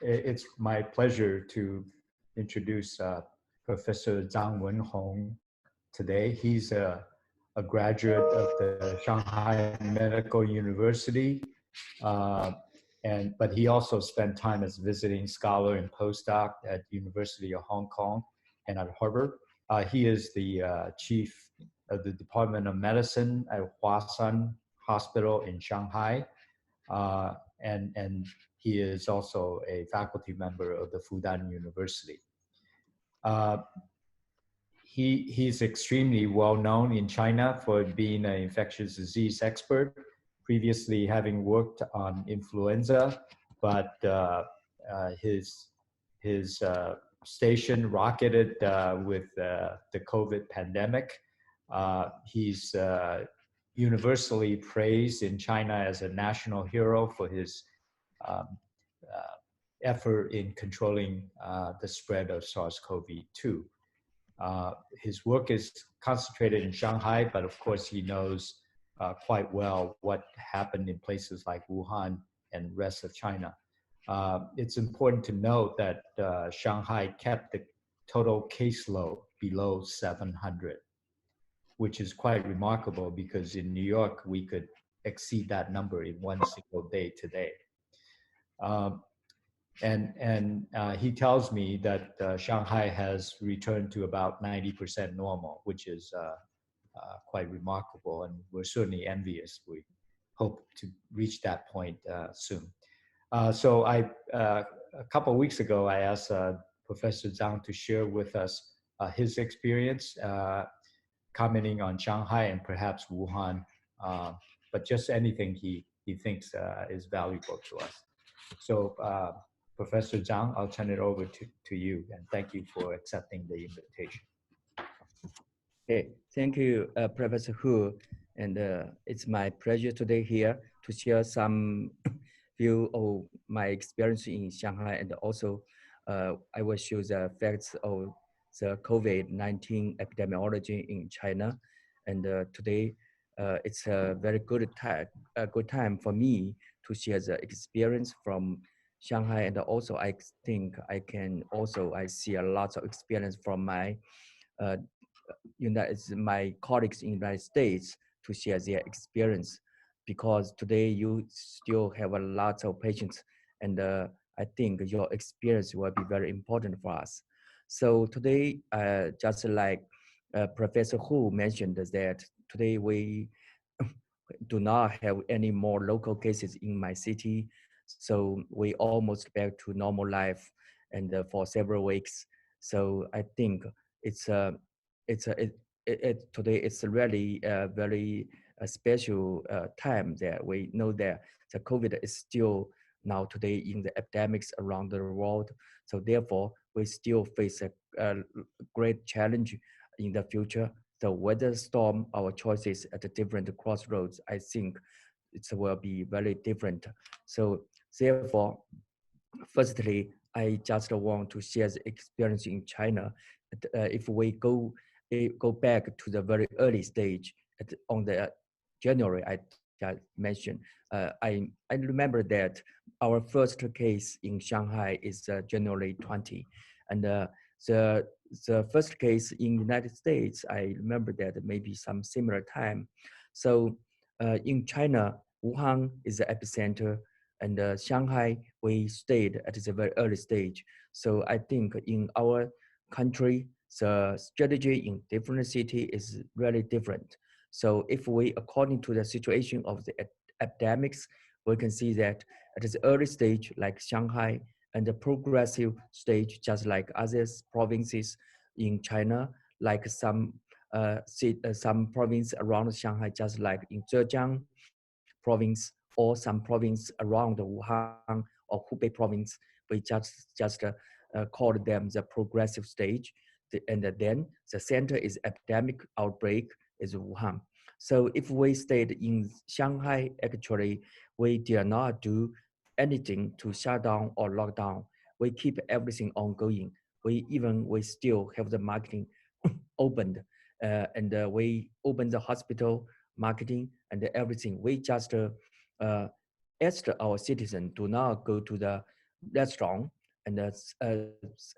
it's my pleasure to introduce Professor Zhang Wenhong today. He's a graduate of the Shanghai Medical University, but he also spent time as visiting scholar and postdoc at University of Hong Kong and at Harvard. He is the chief of the Department of Medicine at Huashan Hospital in Shanghai. And he is also a faculty member of the Fudan University. He's extremely well known in China for being an infectious disease expert, previously having worked on influenza, but his station rocketed with the COVID pandemic. He's universally praised in China as a national hero for his effort in controlling the spread of SARS-CoV-2. His work is concentrated in Shanghai, but of course he knows quite well what happened in places like Wuhan and rest of China. It's important to note that Shanghai kept the total caseload below 700, which is quite remarkable because in New York, we could exceed that number in one single day today. He tells me that Shanghai has returned to about 90% normal, which is quite remarkable, and we're certainly envious. We hope to reach that point soon. So a couple of weeks ago, I asked Professor Zhang to share with us his experience, commenting on Shanghai and perhaps Wuhan, but just anything he thinks is valuable to us. So Professor Zhang, I'll turn it over to you, and thank you for accepting the invitation. Okay, thank you, Professor Hu, and it's my pleasure today here to share some view of my experience in Shanghai, and also I will show the facts of the COVID-19 epidemiology in China. And today, it's a very good time for me to share the experience from Shanghai, and also I think I see a lot of experience from my my colleagues in the United States to share their experience, because today you still have a lot of patients, and I think your experience will be very important for us. So today, just like Professor Hu mentioned, that today we do not have any more local cases in my city. So we almost back to normal life, and for several weeks. So I think today it's really a very special time that we know that the COVID is still now today in the epidemics around the world. So therefore, we still face a great challenge in the future. So whether storm our choices at the different crossroads, I think it will be very different. So therefore, firstly, I just want to share the experience in China. If we go back to the very early stage on the January I just mentioned, I remember that our first case in Shanghai is January 20, and the first case in the United States, I remember that maybe some similar time. So in China, Wuhan is the epicenter, and Shanghai, we stayed at the very early stage. So I think in our country, the strategy in different cities is really different. So if we, according to the situation of the epidemics, we can see that at the early stage, like Shanghai, and the progressive stage, just like other provinces in China, like some province around Shanghai, just like in Zhejiang province, or some province around Wuhan or Hubei province, we just called them the progressive stage. And then the center is epidemic outbreak is Wuhan. So if we stayed in Shanghai, actually, we did not do anything to shut down or lock down. We keep everything ongoing. We still have the marketing opened, and we opened the hospital marketing and everything. We just asked our citizens do not go to the restaurant and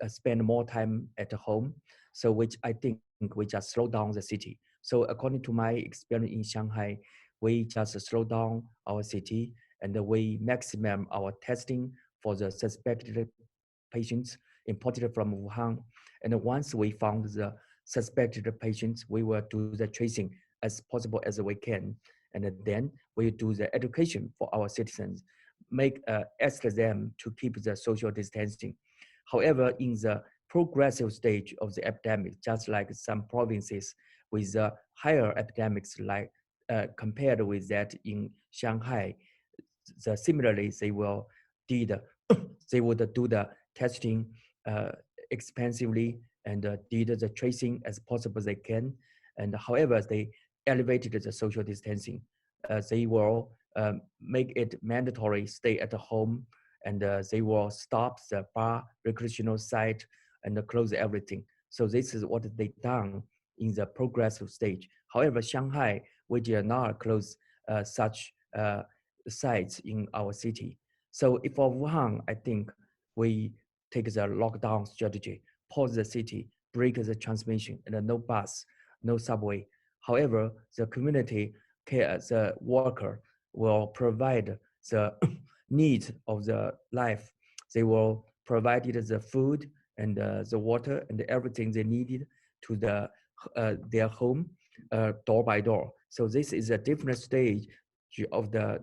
spend more time at home. So which I think we just slow down the city. So according to my experience in Shanghai, we just slow down our city and we maximum our testing for the suspected patients imported from Wuhan. And once we found the suspected patients, we will do the tracing as possible as we can. And then we do the education for our citizens, ask them to keep the social distancing. However, in the progressive stage of the epidemic, just like some provinces with higher epidemics, like compared with that in Shanghai, similarly did they would do the testing expensively and did the tracing as possible they can. And however, they elevated the social distancing. They will make it mandatory stay at home, and they will stop the bar, recreational site, and close everything. So this is what they done in the progressive stage. However, Shanghai, we did not close such sites in our city. So if for Wuhan, I think we take the lockdown strategy, pause the city, break the transmission, and no bus, no subway. However, the community care, the worker will provide the needs of the life. They will provide the food and the water and everything they needed to their home, door by door. So this is a different stage of the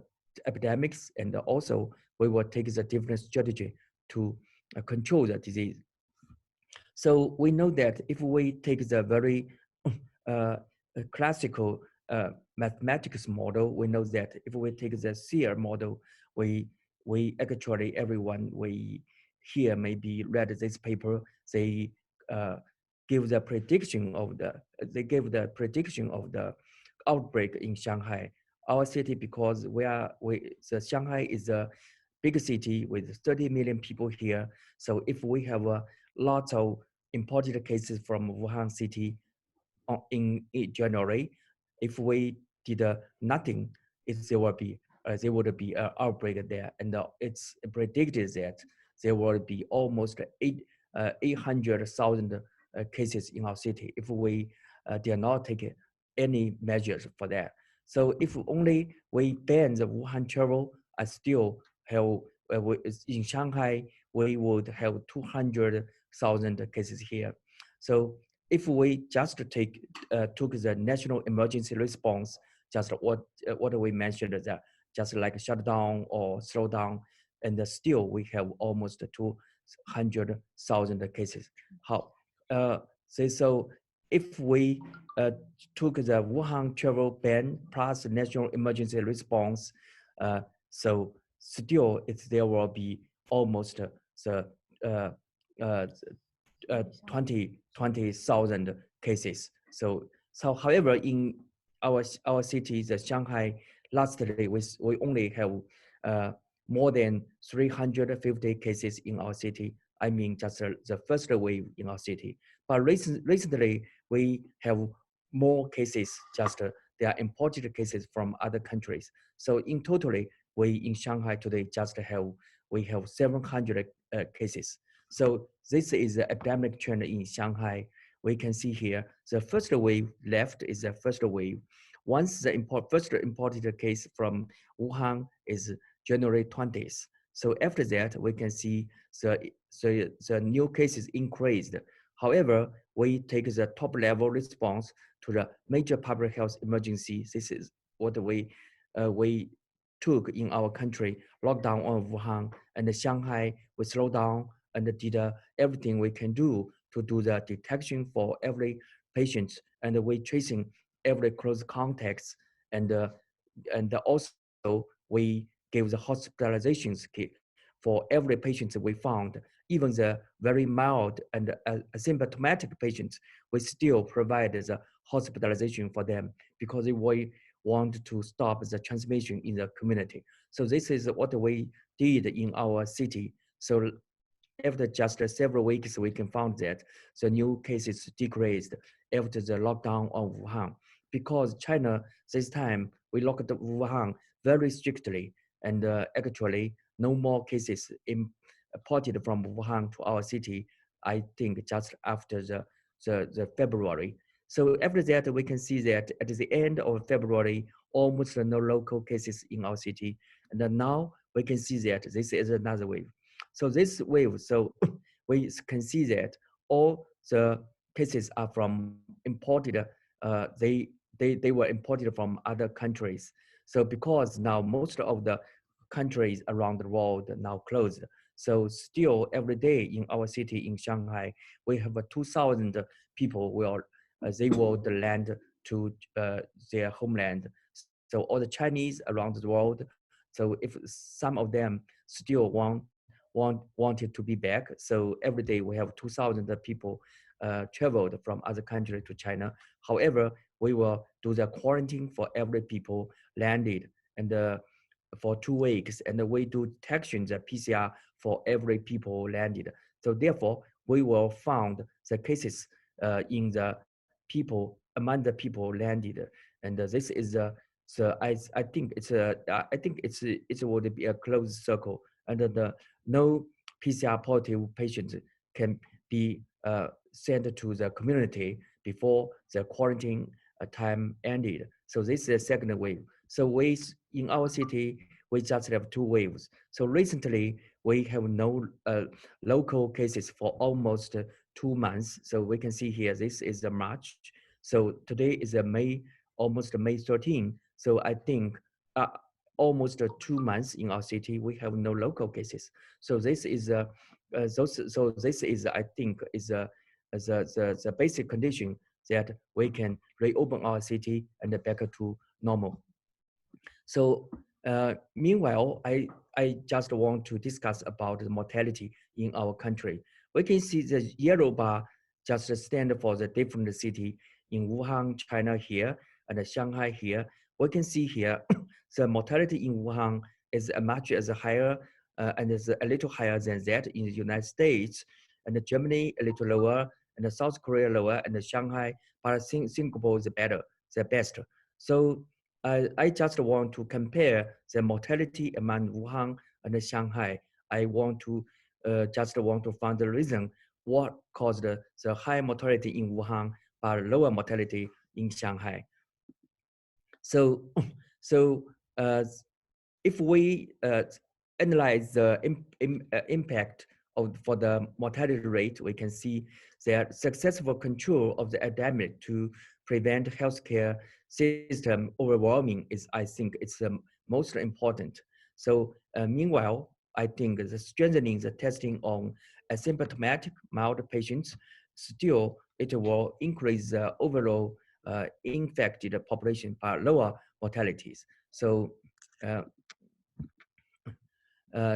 epidemics, and also we will take the different strategy to control the disease. So we know that if we take the very classical mathematics model, we know that if we take the SEER model, we actually everyone we here maybe read this paper. They give the prediction of the outbreak in Shanghai, our city, because the Shanghai is a big city with 30 million people here. So if we have a lot of imported cases from Wuhan city in January, if we did nothing, there would be an outbreak there, and it's predicted that there will be almost 800,000 cases in our city if we did not take any measures for that. So if only we ban the Wuhan travel, I still have in Shanghai we would have 200,000 cases here. So if we just took the national emergency response, just what we mentioned, that just like shut down or slow down, and still we have almost 200,000 cases. So if we took the Wuhan travel ban plus national emergency response, so still there will be almost the 20,000 cases. So however, in our city, the Shanghai, lastly, we only have more than 350 cases in our city. I mean, just the first wave in our city. But recently, we have more cases, just they are imported cases from other countries. So in totally, we in Shanghai today we have 700 cases. So this is the epidemic trend in Shanghai. We can see here, the first wave left is the first wave. Once the first imported case from Wuhan is January 20th. So after that, we can see the new cases increased. However, we take the top level response to the major public health emergency. This is what we took in our country, lockdown on Wuhan, and Shanghai, we slow down and did everything we can do to do the detection for every patient, and we tracing every close contacts, and also we gave the hospitalizations kit for every patient we found. Even the very mild and asymptomatic patients, we still provide the hospitalization for them because we want to stop the transmission in the community. So this is what we did in our city. So after just several weeks, we can find that the new cases decreased after the lockdown of Wuhan. Because China, this time, we locked Wuhan very strictly, and actually no more cases ported from Wuhan to our city, I think just after the February. So after that, we can see that at the end of February, almost no local cases in our city. And then now we can see that this is another wave. So this wave, so we can see that all the cases are from imported, they were imported from other countries. So because now most of the countries around the world now closed, so still every day in our city in Shanghai, we have 2,000 people they will land to their homeland. So all the Chinese around the world. So if some of them still wanted to be back, so every day we have 2,000 people traveled from other country to China. However, we will do the quarantine for every people landed, and for 2 weeks, and we do detection the PCR for every people landed. So therefore, we will find the cases in the people among the people landed, and this is so I think it would be a closed circle, and the no PCR positive patients can be sent to the community before the quarantine time ended. So this is the second wave. So in our city, we just have 2 waves. So recently, we have no local cases for almost 2 months. So we can see here, this is the March. So today is a almost May 13. So I think almost 2 months in our city, we have no local cases. So this is this is, I think, is the basic condition that we can reopen our city and back to normal. So meanwhile, I just want to discuss about the mortality in our country. We can see the yellow bar just stand for the different city in Wuhan, China here, and Shanghai here. We can see here the mortality in Wuhan is much as higher and is a little higher than that in the United States, and Germany a little lower, and South Korea lower, and Shanghai, but Singapore is better, the best. So I just want to compare the mortality among Wuhan and Shanghai. I want to just want to find the reason what caused the high mortality in Wuhan but lower mortality in Shanghai. So, so if we analyze the impact for the mortality rate, we can see that successful control of the epidemic to prevent healthcare system overwhelming is, I think, it's the most important. So meanwhile, I think the strengthening the testing on asymptomatic mild patients, still it will increase the overall infected population by lower mortalities. So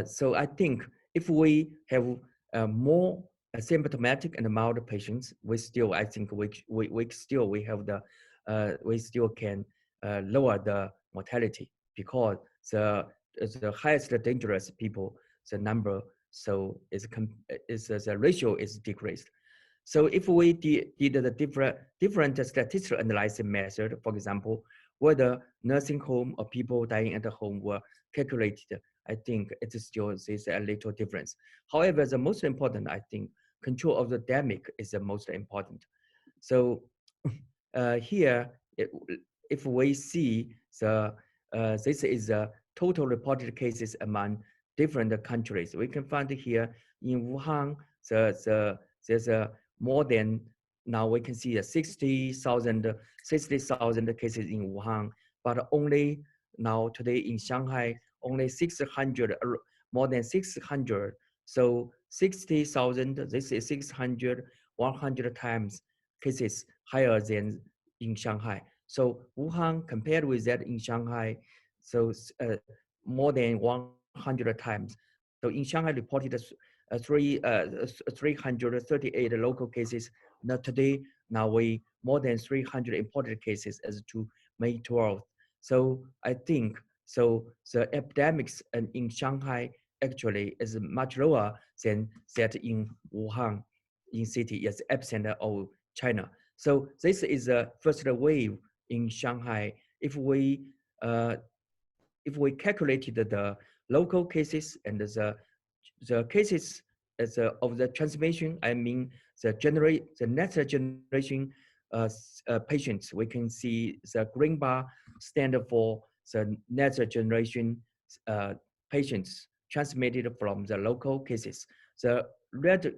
so I think if we have more asymptomatic and mild patients, we still, I think we have the we still can lower the mortality, because the highest dangerous people, the number, so the ratio is decreased. So if we did the different statistical analysis method, for example, whether nursing home or people dying at home were calculated, I think it still is a little difference. However, the most important, I think, control of the epidemic is the most important. So here, if we see this is the total reported cases among different countries, we can find here in Wuhan, there's more than, now we can see 60,000 cases in Wuhan, but only now today in Shanghai, only 600, more than 600. So 60,000, this is 600, 100 times cases higher than in Shanghai. So Wuhan compared with that in Shanghai, so more than 100 times. So in Shanghai reported 338 local cases. Now today, now we more than 300 imported cases as to May 12th. So I think, so the epidemics in Shanghai actually is much lower than that in Wuhan, in city, as epicenter of China. So this is the first wave in Shanghai. If we calculated the local cases and the the cases as of the transmission, I mean the next generation patients. We can see the green bar stand for the next generation uh, patients transmitted from the local cases. The red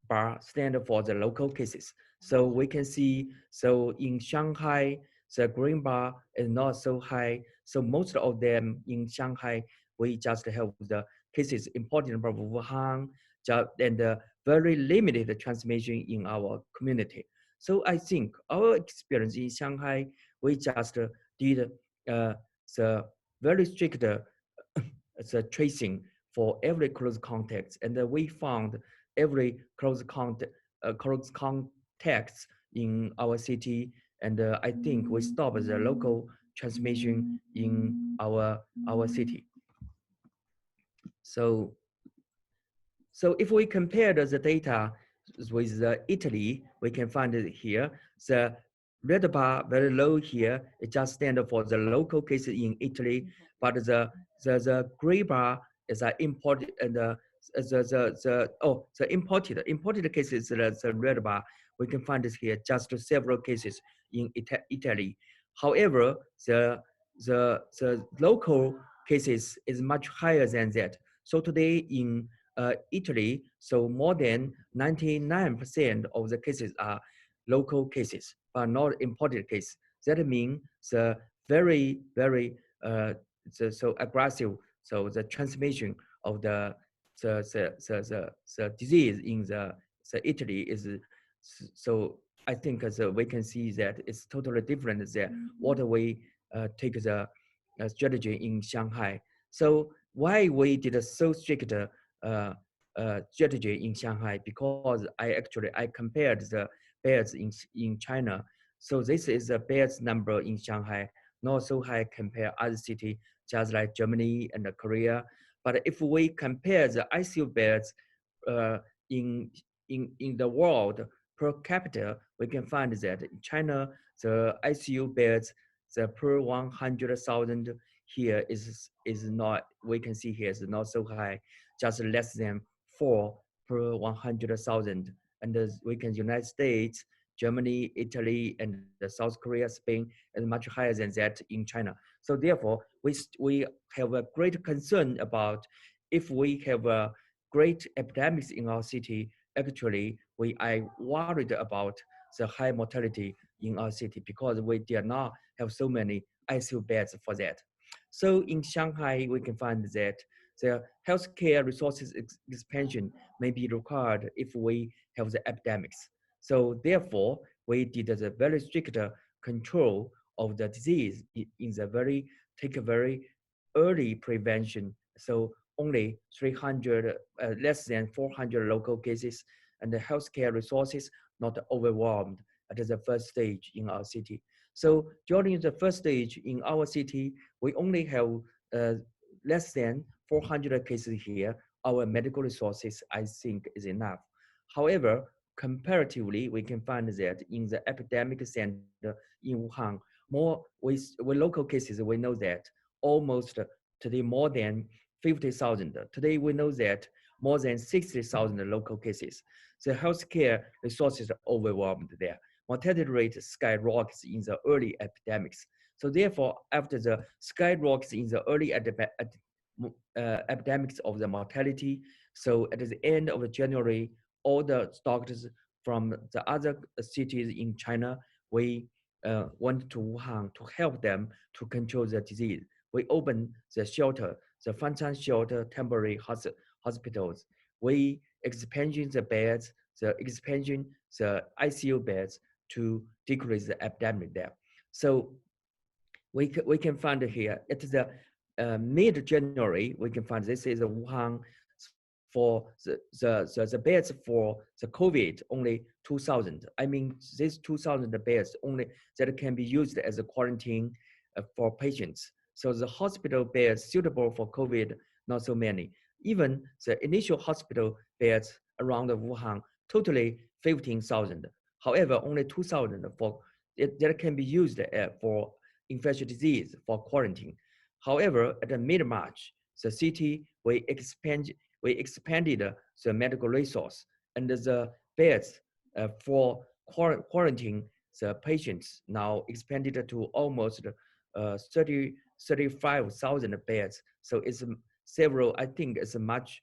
bar stand for the local cases. So we can see, so in Shanghai, the green bar is not so high. So most of them in Shanghai, we just have the cases imported from Wuhan, and very limited transmission in our community. So I think our experience in Shanghai, we just did the very strict the tracing for every close contact, and we found every close contacts in our city, and I think we stopped the local transmission in our city. So if we compare the data with Italy, we can find it here. The red bar very low here, it just stands for the local cases in Italy, but the gray bar is imported, and the imported cases, the red bar, we can find this here, just several cases in Italy. However, the local cases is much higher than that. So today in Italy, so more than 99% of the cases are local cases, but not imported cases. That means the very so aggressive, so the transmission of the disease in the Italy is, so I think we can see that it's totally different than what we take the strategy in Shanghai. So why we did so strict strategy in Shanghai? Because I compared the beds in China. So this is the beds number in Shanghai, not so high compare other city, just like Germany and Korea. But if we compare the ICU beds uh, in the world per capita, we can find that in China, the ICU beds, the per 100,000 here is not, we can see here is not so high, just less than 4 per 100,000. And we can United States, Germany, Italy, and South Korea, Spain is much higher than that in China. So therefore, we have a great concern about if we have a great epidemics in our city. Actually, we are worried about the high mortality in our city because we did not have so many ICU beds for that. So in Shanghai, we can find that the healthcare resources expansion may be required if we have the epidemics. So therefore, we did a very strict control of the disease in the take a very early prevention. So only 300, less than 400 local cases, and the healthcare resources not overwhelmed at the first stage in our city. So during the first stage in our city, we only have less than 400 cases here. Our medical resources, I think, is enough. However, comparatively, we can find that in the epidemic center in Wuhan, more with local cases, we know that almost today more than 50,000. Today we know that more than 60,000 local cases. The healthcare resources are overwhelmed there. Mortality rate skyrockets in the early epidemics. So therefore, after the skyrockets in the early epidemics of the mortality, so at the end of January, all the doctors from the other cities in China, we went to Wuhan to help them to control the disease. We opened the shelter, the Fanta shelter, temporary hospitals. We expanded the beds, the ICU beds to decrease the epidemic there. So we can find here, it is mid-January, we can find this is a Wuhan for the beds for the COVID, only 2,000. I mean, these 2,000 beds only that can be used as a quarantine for patients. So the hospital beds suitable for COVID, not so many. Even the initial hospital beds around Wuhan, totally 15,000. However, only 2,000 for that can be used for infectious disease for quarantine. However, at the mid-March, the city will we expanded the medical resource and the beds for quarantine the patients now expanded to almost 35,000 beds. So it's several, I think it's much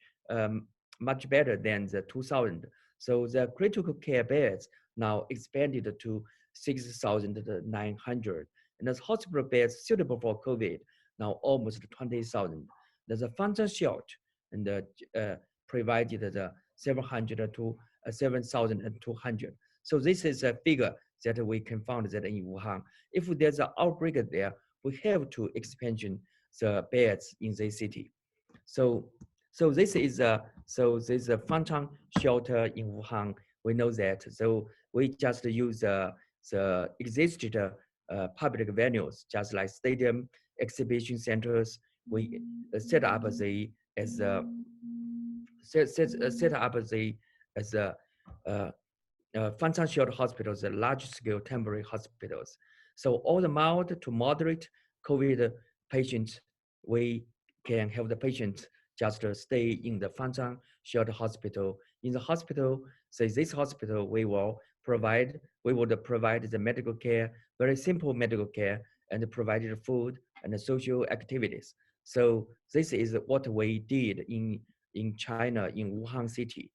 better than the 2000. So the critical care beds now expanded to 6,900. And the hospital beds suitable for COVID now almost 20,000. There's a Fanta shelter and provided the 700 to 7,200. So this is a figure that we can find that in Wuhan. If there's an outbreak there, we have to expansion the beds in the city. So this is a Fanta shelter in Wuhan. We know that. So we just use the existed public venues, just like stadium, exhibition centers. We set up the as a set up the as a Fanta shelter hospitals, the large-scale temporary hospitals. So all the mild to moderate COVID patients, we can have the patients just stay in the Fanta shelter hospital. In the hospital, say this hospital, we would provide the medical care, very simple medical care, and provided food and social activities. So this is what we did in China, in Wuhan city.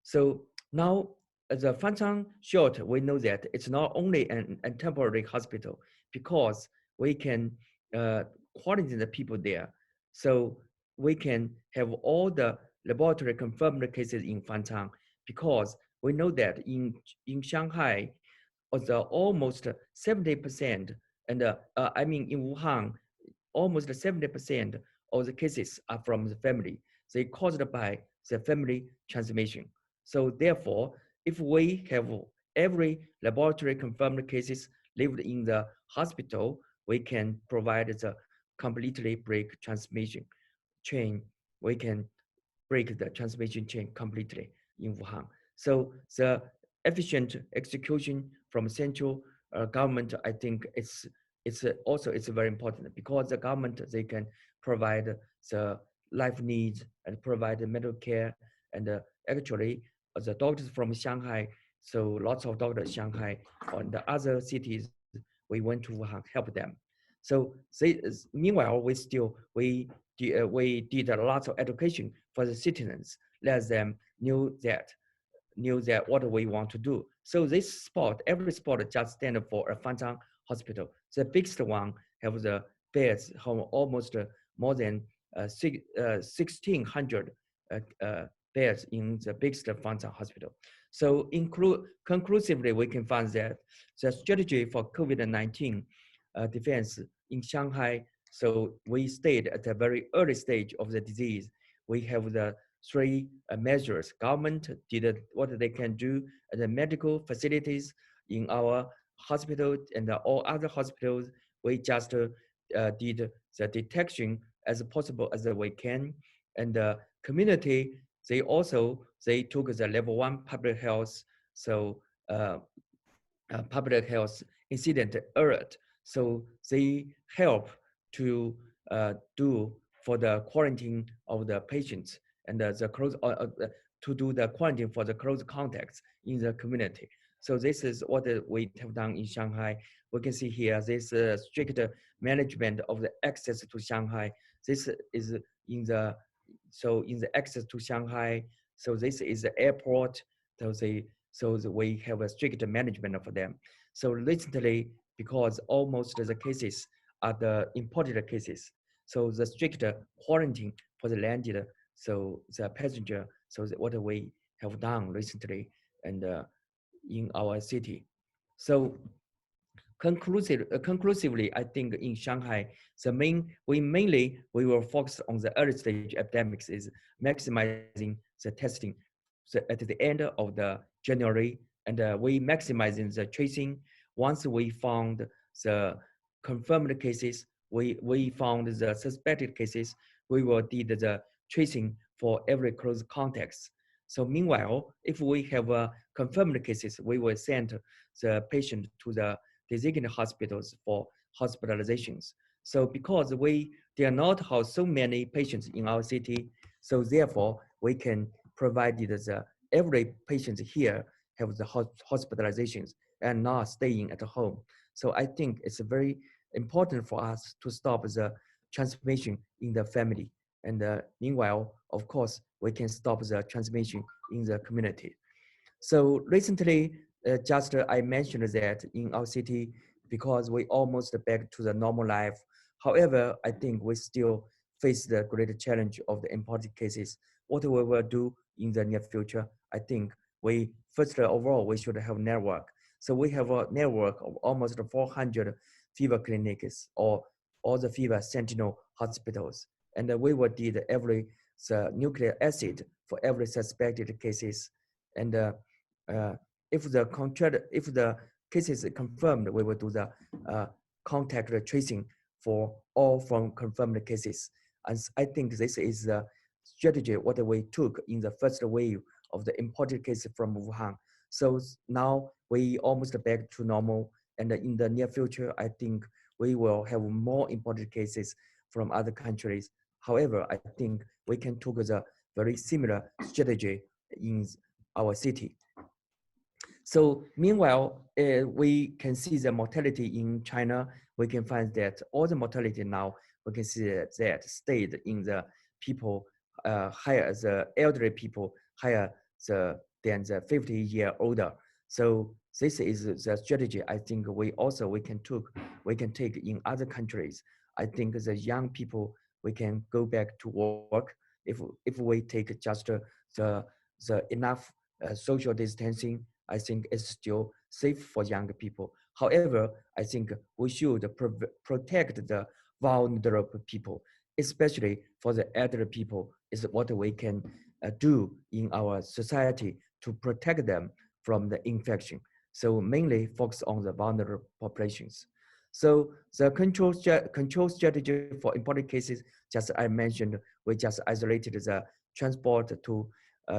So now the Fanta shelter, we know that it's not only a temporary hospital because we can quarantine the people there. So we can have all the laboratory confirmed cases in Fanta because we know that in Shanghai, almost 70%, and I mean in Wuhan, almost 70% of the cases are from the family. They caused by the family transmission. So therefore, if we have every laboratory confirmed cases lived in the hospital, we can provide the completely break transmission chain. We can break the transmission chain completely in Wuhan. So the efficient execution from central government, I think it's very important because the government, they can provide the life needs and provide the medical care. And actually, the doctors from Shanghai, so lots of doctors in Shanghai and the other cities, we went to Wuhan, help them. So meanwhile, we did a lot of education for the citizens, let them knew that what we want to do. So this spot, every spot just stand for a Fanta hospital. The biggest one have the beds, almost more than 1,600 beds in the biggest Fanta hospital. So conclusively, we can find that the strategy for COVID-19 defense in Shanghai, so we stayed at a very early stage of the disease. We have the three measures. Government did what they can do at the medical facilities in our hospital and all other hospitals. We just did the detection as possible as we can. And the community, they took the level 1 public health, so public health incident alert. So they help to do for the quarantine of the patients and to do the quarantine for the close contacts in the community. So this is what we have done in Shanghai. We can see here this strict management of the access to Shanghai. This is in the access to Shanghai. So this is the airport. So we have a strict management for them. So recently, because almost the cases are the imported cases, so the strict quarantine for the landed, so the passenger, so what we have done recently and in our city. So conclusively, I think in Shanghai, we will focus on the early stage epidemics is maximizing the testing at the end of the January, and we maximizing the tracing. Once we found the confirmed cases, we found the suspected cases, we will do the tracing for every close contacts. So meanwhile, if we have confirmed cases, we will send the patient to the designated hospitals for hospitalizations. So because we did not have so many patients in our city, so therefore we can provide the every patient here have the hospitalizations and not staying at home. So I think it's very important for us to stop the transmission in the family. And meanwhile, of course, we can stop the transmission in the community. So recently, just I mentioned that in our city, because we almost back to the normal life. However, I think we still face the great challenge of the imported cases. What we will do in the near future, I think we first overall, we should have network. So we have a network of almost 400 fever clinics or all the fever sentinel hospitals. And we will did every nucleic acid for every suspected cases. And if the case is confirmed, we will do the contact tracing for all from confirmed cases. And I think this is the strategy what we took in the first wave of the imported case from Wuhan. So now we almost back to normal, and in the near future, I think we will have more imported cases from other countries. However, I think we can take the very similar strategy in our city. So meanwhile, we can see the mortality in China. We can find that all the mortality now, we can see that stayed in the people higher, the elderly people higher than the 50-year older. So this is the strategy I think we can take in other countries. I think the young people, we can go back to work if we take just the enough social distancing. I think it's still safe for young people. However, I think we should protect the vulnerable people, especially for the elderly people, is what we can do in our society to protect them from the infection. So mainly focus on the vulnerable populations. So the control strategy for imported cases, just I mentioned, we just isolated the transport to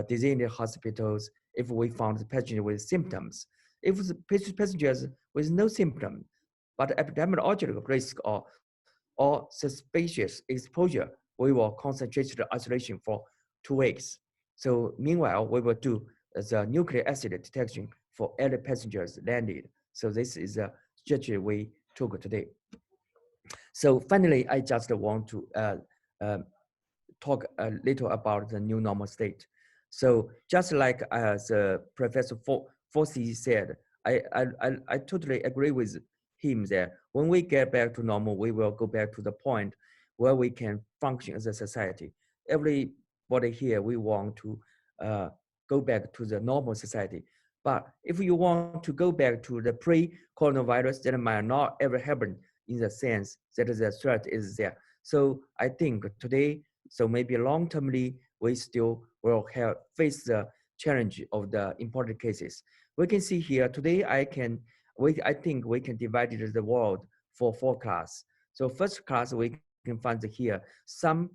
designated hospitals if we found the passenger with symptoms. If the passengers with no symptom, but epidemiological risk or suspicious exposure, we will concentrate the isolation for 2 weeks. So meanwhile, we will do the nucleic acid detection for every passengers landed. So this is a strategy we took today. So finally, I just want to talk a little about the new normal state. So just like the Professor Fossey said, I totally agree with him that when we get back to normal, we will go back to the point where we can function as a society. Everybody here, we want to go back to the normal society. But if you want to go back to the pre-coronavirus, that might not ever happen in the sense that the threat is there. So I think today, so maybe long-termly, we still will face the challenge of the imported cases. We can see here today, I think we can divide the world for 4 classes. So first class, we can find here some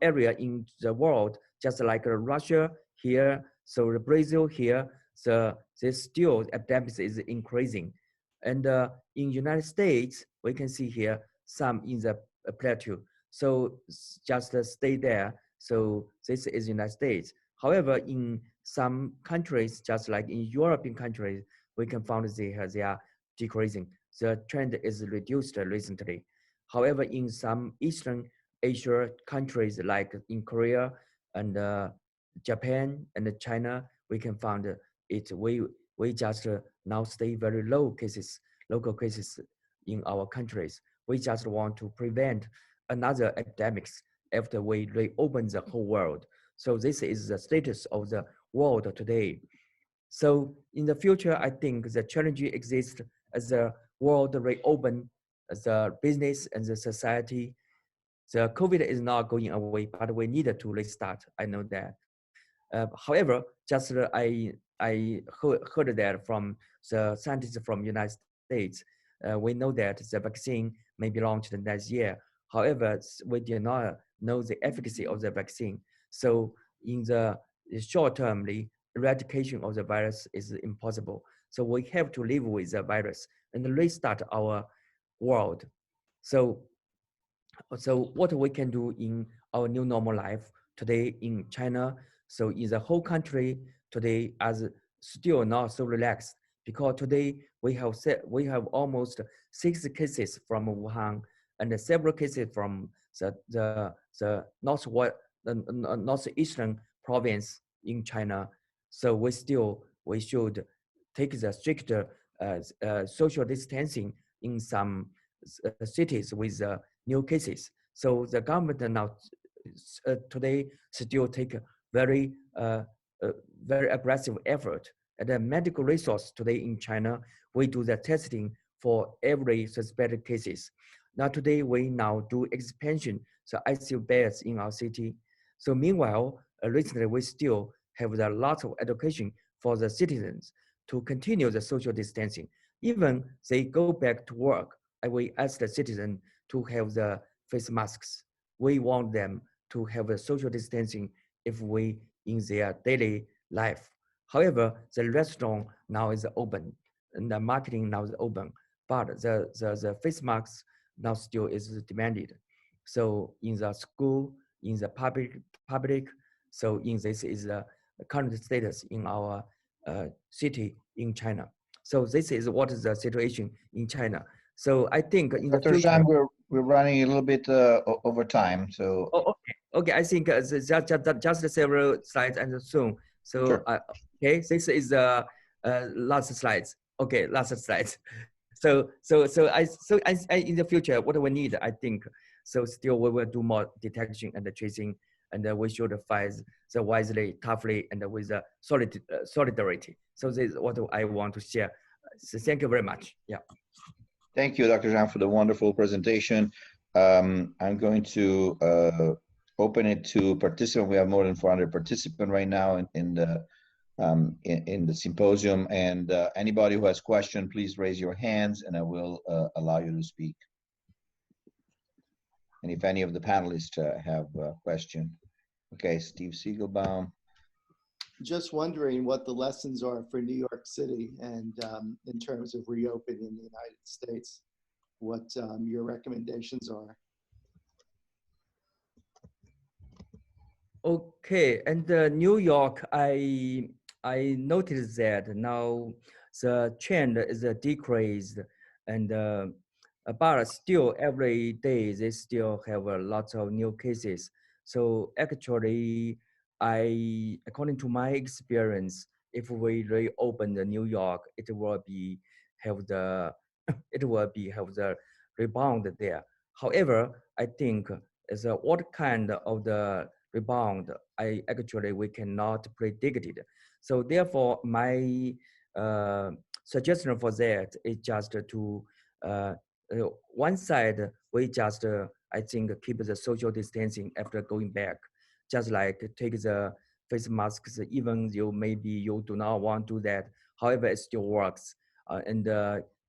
area in the world, just like Russia here, so Brazil here, so this still epidemics is increasing. And in United States, we can see here some in the plateau. So just stay there. So this is United States. However, in some countries, just like in European countries, we can find they are decreasing. The trend is reduced recently. However, in some Eastern Asia countries, like in Korea and Japan and China, we can find it. We just now stay very low cases, local cases in our countries. We just want to prevent another epidemics after we reopen the whole world. So this is the status of the world today. So in the future, I think the challenge exists as the world reopen, as the business and the society. The COVID is not going away, but we need to restart. I know that. However, just I heard that from the scientists from United States. We know that the vaccine may be launched next year. However, we do not know the efficacy of the vaccine. So in the short term, the eradication of the virus is impossible. So we have to live with the virus and restart our world. So what we can do in our new normal life, today in China. So in the whole country today, as still not so relaxed, because today we have almost 6 cases from Wuhan and several cases from the northeastern province in China. So we should take the stricter social distancing in some cities with new cases. So the government now today still take a very very aggressive effort. And the medical resource today in China, we do the testing for every suspected cases. Now today we now do expansion, so ICU beds in our city. So meanwhile, recently we still have a lot of education for the citizens to continue the social distancing. Even they go back to work, we ask the citizen to have the face masks. We want them to have a social distancing if we in their daily life. However, the restaurant now is open and the marketing now is open, but the face masks now still is demanded. So in the school, in the public, so in this is the current status in our city in China. So this is what is the situation in China. So I think in the Dr. future. Zhang, we're running a little bit over time, so. Oh, okay. Okay, I think just several slides and soon. So Sure. Okay, this is the last slides. Okay, last slides. So I in the future, what we need, I think, so still we will do more detection and tracing, and we should fight the wisely, toughly, and with the solidarity. So this is what I want to share. So thank you very much. Yeah. Thank you, Dr. Zhang, for the wonderful presentation. I'm going to open it to participants. We have more than 400 participants right now in the symposium, and anybody who has questions, please raise your hands and I will allow you to speak. And if any of the panelists have a question. Okay, Steve Siegelbaum. Just wondering what the lessons are for New York City and in terms of reopening in the United States, what your recommendations are. Okay, and New York, I noticed that now the trend is decreased, and but still every day they still have a lot of new cases. So actually, according to my experience, if we reopen the New York, it will be have the rebound there. However, I think is what kind of the rebound, we cannot predict it. So therefore, my suggestion for that is just to one side we just I think keep the social distancing after going back, just like take the face masks, even maybe you do not want to do that. However, it still works, and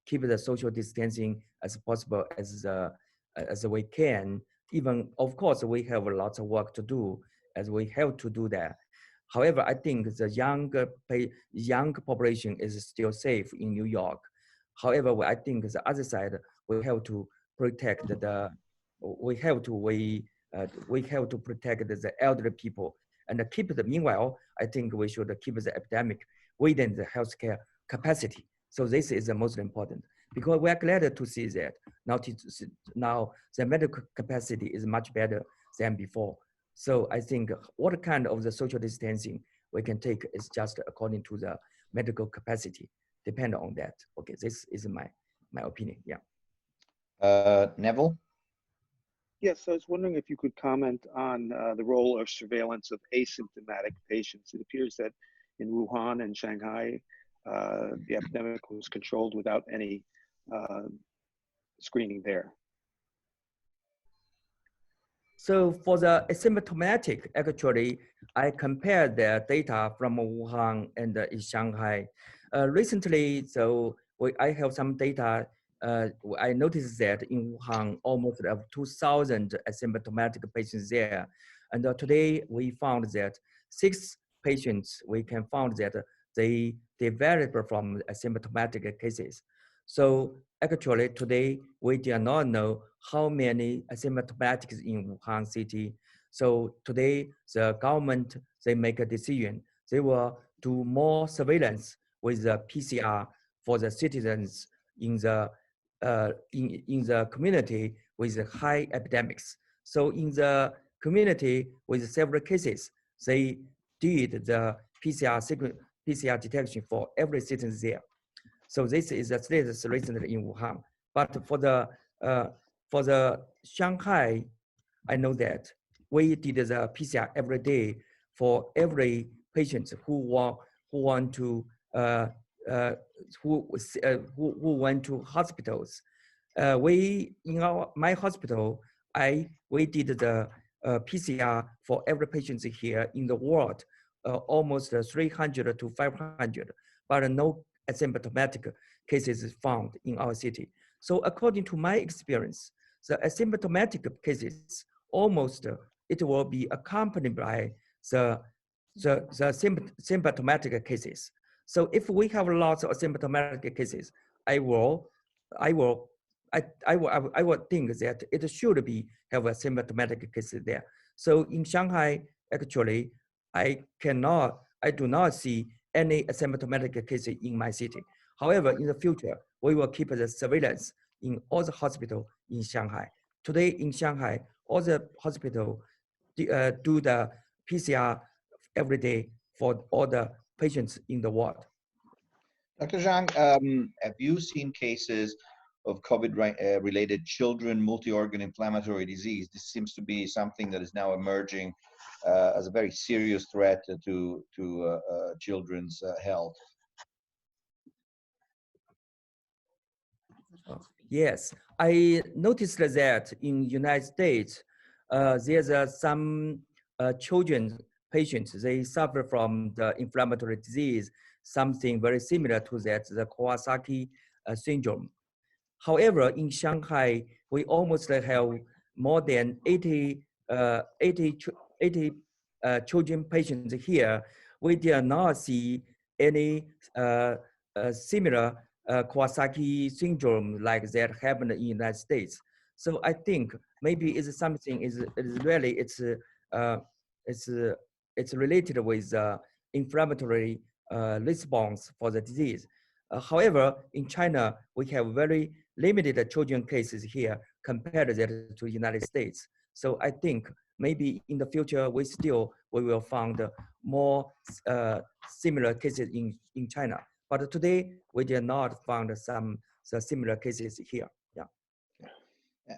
keep the social distancing as possible as we can. Even, of course, we have a lot of work to do as we have to do that. However, I think the young population is still safe in New York. However, I think the other side, we have to protect we have to protect the elderly people and keep the, meanwhile, I think we should keep the epidemic within the healthcare capacity. So this is the most important, because we are glad to see that now the medical capacity is much better than before. So I think what kind of the social distancing we can take is just according to the medical capacity, depend on that. Okay, this is my opinion, yeah. Neville? Yes, I was wondering if you could comment on the role of surveillance of asymptomatic patients. It appears that in Wuhan and Shanghai, the epidemic was controlled without any screening there. So for the asymptomatic, actually, I compared the data from Wuhan and Shanghai. Recently, so I have some data. I noticed that in Wuhan, almost 2,000 asymptomatic patients there. And today we found that 6 patients, we can find that they developed from asymptomatic cases. So actually today, we do not know how many asymptomatics in Wuhan city. So today, the government, they make a decision. They will do more surveillance with the PCR for the citizens in the in the community with high epidemics. So in the community with several cases, they did the PCR detection for every citizen there. So this is the status recently in Wuhan. But for the Shanghai, I know that we did the PCR every day for every patient who want to who went to hospitals. We in my hospital, we did the PCR for every patient here in the world, almost 300 to 500, but no asymptomatic cases found in our city. So according to my experience, the asymptomatic cases almost it will be accompanied by the symptomatic cases. So if we have lots of symptomatic cases, I would think that it should be have a symptomatic case there. So in Shanghai, actually, I do not see any asymptomatic cases in my city. However, in the future, we will keep the surveillance in all the hospitals in Shanghai. Today in Shanghai, all the hospitals do the PCR every day for all the patients in the ward. Dr. Zhang, have you seen cases of COVID-related children multi-organ inflammatory disease? This seems to be something that is now emerging as a very serious threat to children's health. Yes, I noticed that in United States, there's some children patients, they suffer from the inflammatory disease, something very similar to that, the Kawasaki syndrome. However, in Shanghai, we almost have more than 80 children patients here. We did not see any similar Kawasaki syndrome like that happened in the United States. So I think maybe it's something it's related with inflammatory response for the disease. However, in China, we have very limited children cases here compared to the United States. So I think maybe in the future, we will find more similar cases in China. But today, we did not find some similar cases here. Yeah.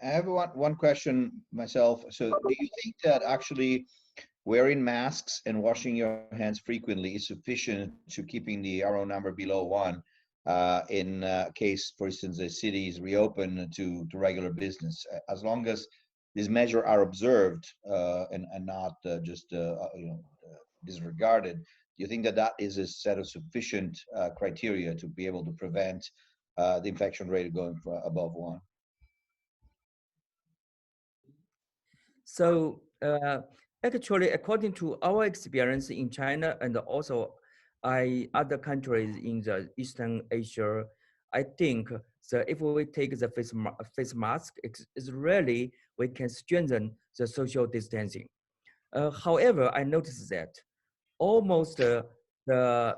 I have one question myself. So do you think that actually wearing masks and washing your hands frequently is sufficient to keeping the RO number below 1 in case, for instance, the city is reopened to regular business, as long as these measures are observed and not just disregarded? Do you think that that is a set of sufficient criteria to be able to prevent the infection rate going above 1? So actually, according to our experience in China and also other countries in the Eastern Asia, I think that if we take the face mask, it's really we can strengthen the social distancing. However, I noticed that almost the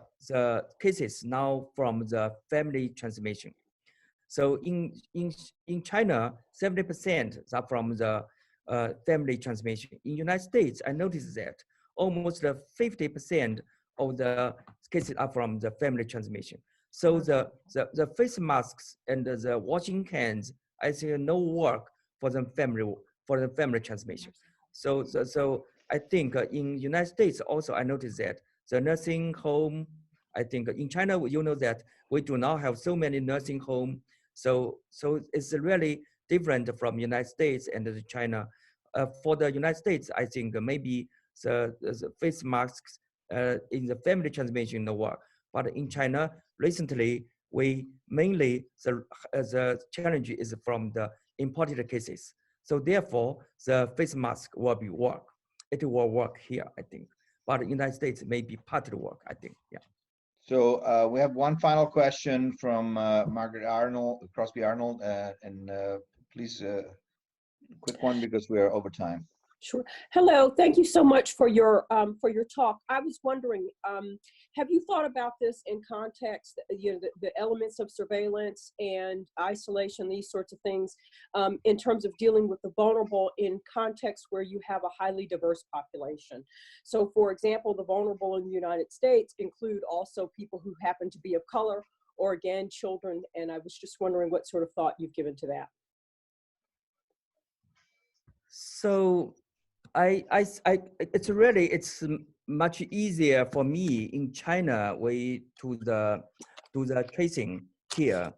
cases now from the family transmission. So in China, 70% are from the family transmission. In United States, I noticed that almost 50% of the cases are from the family transmission. So the face masks and the washing hands, I think no work for the family transmission. So I think in United States also I noticed that the nursing home, I think in China, you know that we do not have so many nursing home. So it's really different from United States and China. For the United States, I think maybe the face masks in the family transmission no work. But in China, recently, we mainly, the challenge is from the imported cases. So therefore, the face mask will be work. It will work here, I think. But in the United States, maybe partly work, I think, yeah. So we have one final question from Margaret Crosby Arnold, and please, quick one because we are over time. Sure. Hello. Thank you so much for your talk. I was wondering, have you thought about this in context, the elements of surveillance and isolation, these sorts of things, in terms of dealing with the vulnerable in context where you have a highly diverse population? So, for example, the vulnerable in the United States include also people who happen to be of color, or again, children. And I was just wondering what sort of thought you've given to that. So it's much easier for me in China way to the tracing here.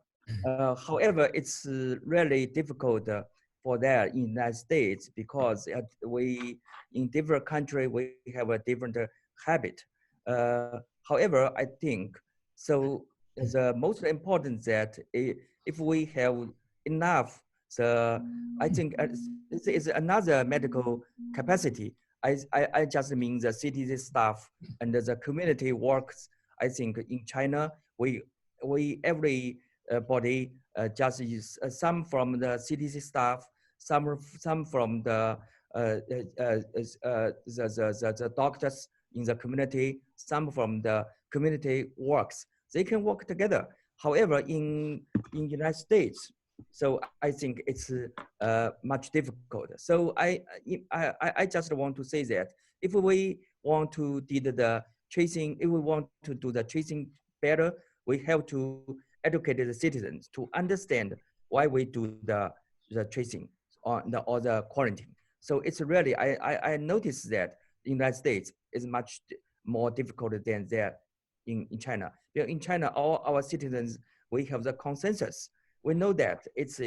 However, it's really difficult for that in the United States because we in different country we have a different habit. However, I think so. The most important that if we have enough, I think this is another medical capacity. I just mean the CDC staff and the community works. I think in China, we everybody just use some from the CDC staff, some from the doctors in the community, some from the community works. They can work together. However, in United States, so I think it's much difficult. So I just want to say that if we want to do the tracing, if we want to do the tracing better, we have to educate the citizens to understand why we do the tracing or the quarantine. So it's really, I noticed that the United States is much more difficult than there in China. In China, all our citizens, we have the consensus. We know that it's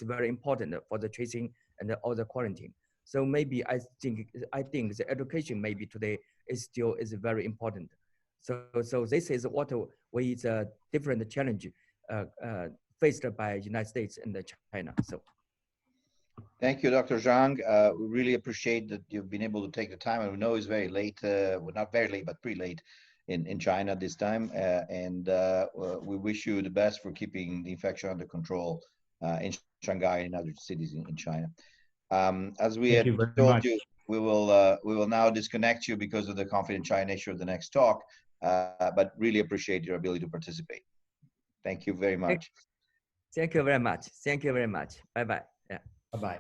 very important for the tracing and all the quarantine. So maybe I think the education maybe today is very important. So this is what is a different challenge faced by United States and China. So. Thank you, Dr. Zhang. We really appreciate that you've been able to take the time. And we know it's very late, well, not very late, but pretty late in China this time. We wish you the best for keeping the infection under control in Shanghai and other cities in China. As we had told you, we will now disconnect you because of the confidentiality nature of the next talk, but really appreciate your ability to participate. Thank you very much. Thank you very much. Thank you very much. Bye-bye. Yeah. Bye-bye.